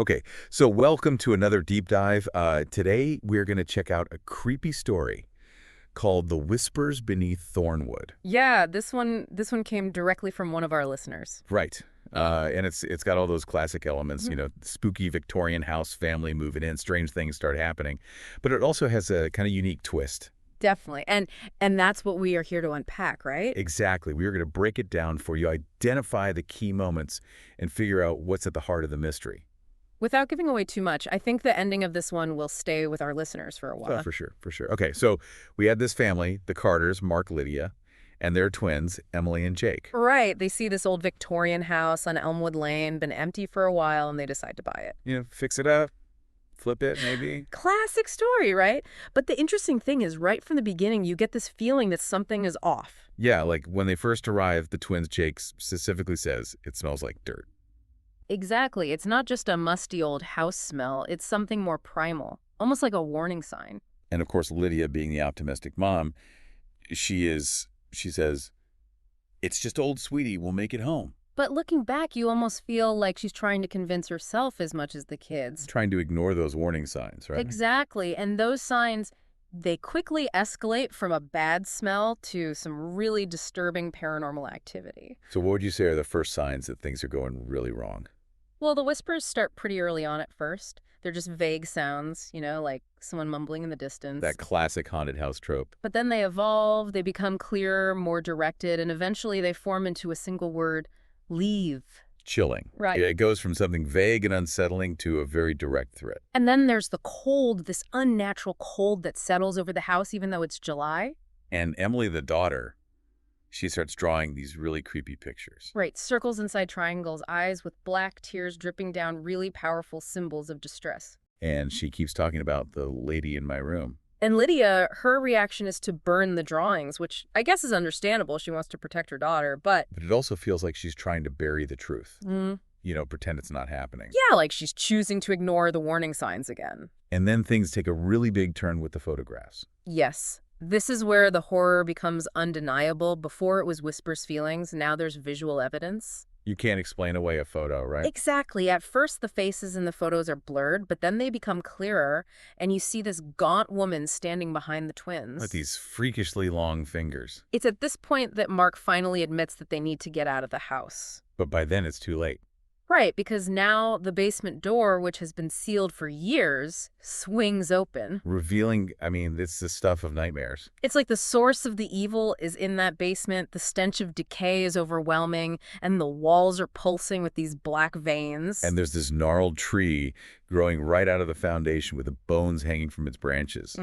Okay, so welcome to another deep dive. Today we're going to check out a creepy story called The Whispers Beneath Thorenwood. Yeah, this one came directly from one of our listeners. Right. And it's got all those classic elements, Mhm. spooky Victorian house family moving in, strange things start happening. But it also has a kind of unique twist. Definitely. And that's what we are here to unpack, right? Exactly. We are going to break it down for you, identify the key moments, and figure out what's at the heart of the mystery. Without giving away too much, I think the ending of this one will stay with our listeners for a Oh, while. for sure, for sure. Okay, so we had this family, the Carters, Mark, Lydia, and their twins, Emily and Jake. Right. They see this old Victorian house on Elmwood Lane, been empty for a while, and they decide to buy it. Fix it up, flip it, maybe. Classic story, right? But the interesting thing is, right from the beginning, you get this feeling that something is off. Yeah, like when they first arrive, the twins, Jake specifically says it smells like dirt. Exactly. It's not just a musty old house smell, it's something more primal, almost like a warning sign. And of course, Lydia, being the optimistic mom, she says, it's just old sweetie, we'll make it home. But looking back, you almost feel like she's trying to convince herself as much as the kids. Trying to ignore those warning signs, right? Exactly. And those signs, they quickly escalate from a bad smell to some really disturbing paranormal activity. So what would you say are the first signs that things are going really wrong? Well, the whispers start pretty early on at first. They're just vague sounds, like someone mumbling in the distance. That classic haunted house trope. But then they evolve, they become clearer, more directed, and eventually they form into a single word: leave. Chilling. Right. It goes from something vague and unsettling to a very direct threat. And then there's the cold, this unnatural cold that settles over the house even though it's July. And Emily, the daughter, she starts drawing these really creepy pictures. Right, circles inside triangles, eyes with black tears dripping down, really powerful symbols of distress. And she keeps talking about the lady in my room. And Lydia, her reaction is to burn the drawings, which I guess is understandable. She wants to protect her daughter, but But it also feels like she's trying to bury the truth. mm, Pretend it's not happening. yeah, like she's choosing to ignore the warning signs again. And then things take a really big turn with the photographs. Yes, this is where the horror becomes undeniable. Before it was Whispers feelings, now there's visual evidence. You can't explain away a photo, right? Exactly. At first, the faces in the photos are blurred, but then they become clearer, and you see this gaunt woman standing behind the twins. With these freakishly long fingers. It's at this point that Mark finally admits that they need to get out of the house. But by then it's too late. Right, because now the basement door, which has been sealed for years, swings open. Revealing, it's the stuff of nightmares. It's like the source of the evil is in that basement, the stench of decay is overwhelming, and the walls are pulsing with these black veins. And there's this gnarled tree growing right out of the foundation with the bones hanging from its branches.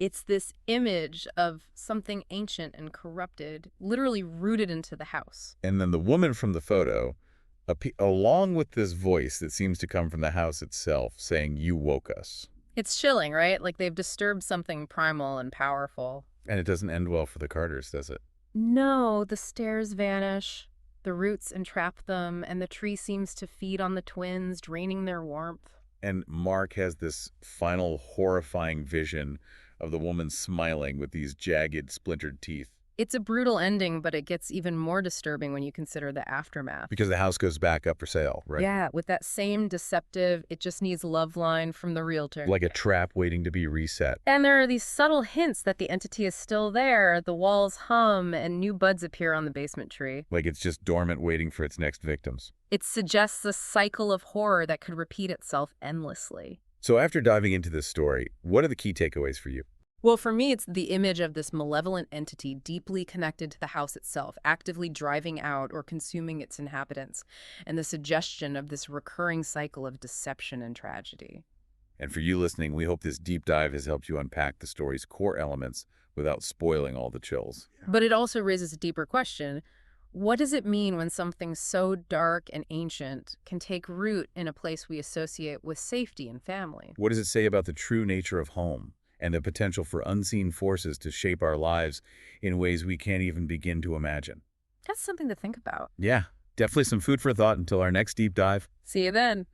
It's this image of something ancient and corrupted, literally rooted into the house. And then the woman from the photo, along with this voice that seems to come from the house itself, saying, you woke us. It's chilling, right? Like they've disturbed something primal and powerful. And it doesn't end well for the Carters, does it? No, the stairs vanish, the roots entrap them, and the tree seems to feed on the twins, draining their warmth. And Mark has this final horrifying vision of the woman smiling with these jagged, splintered teeth. It's a brutal ending, but it gets even more disturbing when you consider the aftermath. Because the house goes back up for sale, right? Yeah, with that same deceptive, it just needs love line from the realtor. Like a trap waiting to be reset. And there are these subtle hints that the entity is still there. The walls hum, and new buds appear on the basement tree. Like it's just dormant waiting for its next victims. It suggests a cycle of horror that could repeat itself endlessly. So after diving into this story, what are the key takeaways for you? Well, for me, it's the image of this malevolent entity deeply connected to the house itself, actively driving out or consuming its inhabitants, and the suggestion of this recurring cycle of deception and tragedy. And for you listening, we hope this deep dive has helped you unpack the story's core elements without spoiling all the chills. But it also raises a deeper question. What does it mean when something so dark and ancient can take root in a place we associate with safety and family? What does it say about the true nature of home and the potential for unseen forces to shape our lives in ways we can't even begin to imagine? That's something to think about. Yeah, definitely some food for thought until our next deep dive. See you then.